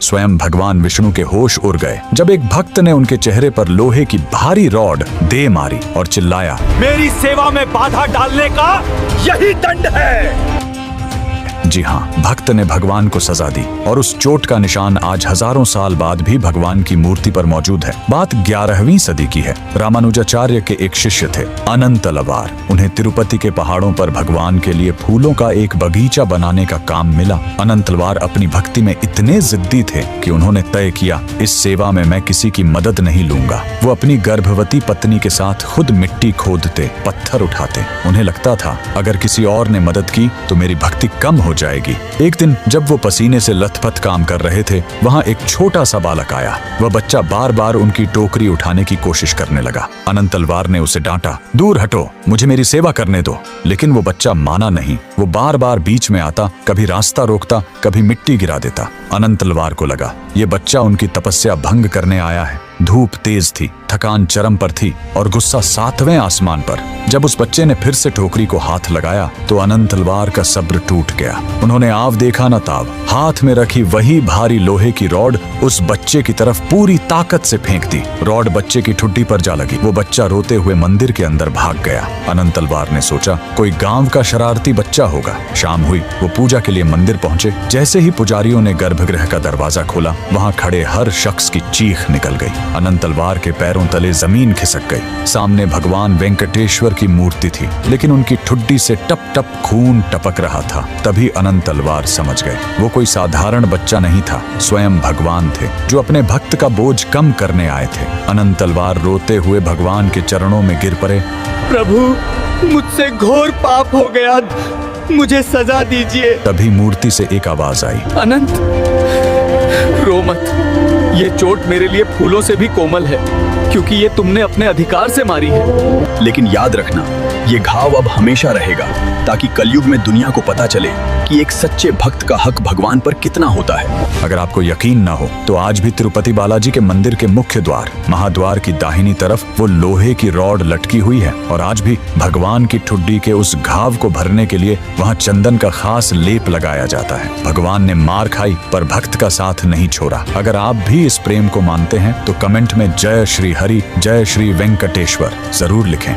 स्वयं भगवान विष्णु के होश उड़ गए जब एक भक्त ने उनके चेहरे पर लोहे की भारी रॉड दे मारी और चिल्लाया, मेरी सेवा में बाधा डालने का यही दंड है। जी हाँ, भक्त ने भगवान को सजा दी और उस चोट का निशान आज हजारों साल बाद भी भगवान की मूर्ति पर मौजूद है। बात 11वीं सदी की है। रामानुजाचार्य के एक शिष्य थे अनंतलवार। उन्हें तिरुपति के पहाड़ों पर भगवान के लिए फूलों का एक बगीचा बनाने का काम मिला। अनंतलवार अपनी भक्ति में इतने जिद्दी थे कि उन्होंने तय किया, इस सेवा में मैं किसी की मदद नहीं लूंगा। वो अपनी गर्भवती पत्नी के साथ खुद मिट्टी खोदते, पत्थर उठाते। उन्हें लगता था अगर किसी और ने मदद की तो मेरी भक्ति कम हो जाएगी। एक दिन जब वो पसीने से लथपथ काम कर रहे थे, वहाँ एक छोटा सा बालक आया। वह बच्चा बार बार उनकी टोकरी उठाने की कोशिश करने लगा। अनंतलवार ने उसे डांटा, दूर हटो, मुझे मेरी सेवा करने दो। लेकिन वो बच्चा माना नहीं। वो बार बार बीच में आता, कभी रास्ता रोकता, कभी मिट्टी गिरा देता। अनंतलवार को लगा ये बच्चा उनकी तपस्या भंग करने आया है। धूप तेज थी, थकान चरम पर थी और गुस्सा 7वें आसमान पर। जब उस बच्चे ने फिर से टोकरी को हाथ लगाया तो अनंतलवार का सब्र टूट गया। उन्होंने आव देखा न ताव, हाथ में रखी वही भारी लोहे की रॉड उस बच्चे की तरफ पूरी ताकत से फेंक दी। रॉड बच्चे की ठुड्डी पर जा लगी। वो बच्चा रोते हुए मंदिर के अंदर भाग गया। अनंतलवार ने सोचा कोई गांव का शरारती बच्चा होगा। शाम हुई, वो पूजा के लिए मंदिर पहुंचे। जैसे ही पुजारियों ने गर्भगृह का दरवाजा खोला, वहां खड़े हर शख्स की चीख निकल गई। अनंतलवार के पैरों तले जमीन खिसक गई। सामने भगवान वेंकटेश्वर की मूर्ति थी, लेकिन उनकी ठुड्डी से टप टप खून टपक रहा था। तभी अनंतलवार समझ गए वो कोई साधारण बच्चा नहीं था, स्वयं भगवान थे जो अपने भक्त का बोझ कम करने आए थे। अनंतलवार रोते हुए भगवान के चरणों में गिर पड़े। प्रभु, मुझसे घोर पाप हो गया, मुझे सजा दीजिए। तभी मूर्ति से एक आवाज आई, अनंत, रो मत। ये चोट मेरे लिए फूलों से भी कोमल है, क्योंकि ये तुमने अपने अधिकार से मारी है। लेकिन याद रखना, ये घाव अब हमेशा रहेगा, ताकि कलयुग में दुनिया को पता चले कि एक सच्चे भक्त का हक भगवान पर कितना होता है। अगर आपको यकीन ना हो तो आज भी तिरुपति बालाजी के मंदिर के मुख्य द्वार, महाद्वार की दाहिनी तरफ वो लोहे की रॉड लटकी हुई है और आज भी भगवान की ठुड्डी के उस घाव को भरने के लिए वहाँ चंदन का खास लेप लगाया जाता है। भगवान ने मार खाई पर भक्त का साथ नहीं छोड़ा। अगर आप भी इस प्रेम को मानते हैं तो कमेंट में जय श्री हरि, जय श्री वेंकटेश्वर जरूर लिखें।